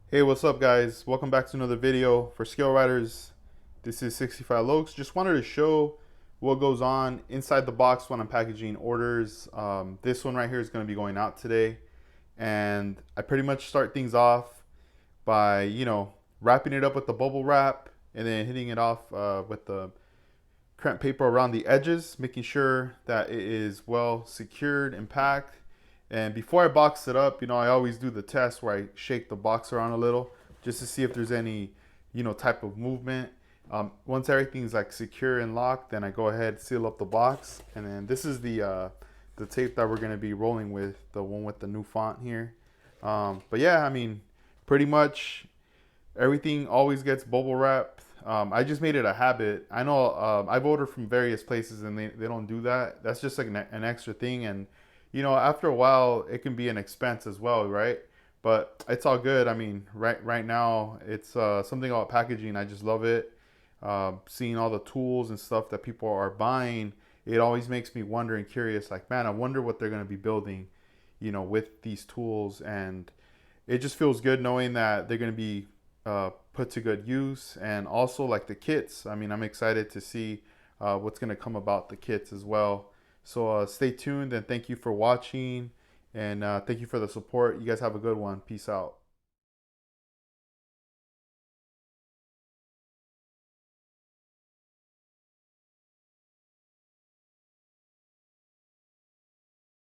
Hey, what's up, guys? Welcome back to another video for Scale Riders. This is 65 Lokes. Just wanted to show what goes on inside the box when I'm packaging orders. This one right here is going to be going out today, and I pretty much start things off by wrapping it up with the bubble wrap and then hitting it off with the cramped paper around the edges, making sure that it is well secured and packed. And before I box it up, I always do the test where I shake the box around a little just to see if there's any, type of movement. Once everything's like secure and locked, then I go ahead, seal up the box. And then this is the tape that we're gonna be rolling with, the one with the new font here. But yeah, I mean, pretty much everything always gets bubble wrapped. I just made it a habit. I know I've ordered from various places and they don't do that. That's just like an extra thing. And, after a while, it can be an expense as well, right? But it's all good. I mean, right now, it's something about packaging. I just love it. Seeing all the tools and stuff that people are buying, it always makes me wonder and curious. Like, man, I wonder what they're going to be building, with these tools. And it just feels good knowing that they're going to be put to good use. And also like the kits, I mean, I'm excited to see what's going to come about the kits as well. So stay tuned, and thank you for watching, and thank you for the support. You guys have a good one. Peace out.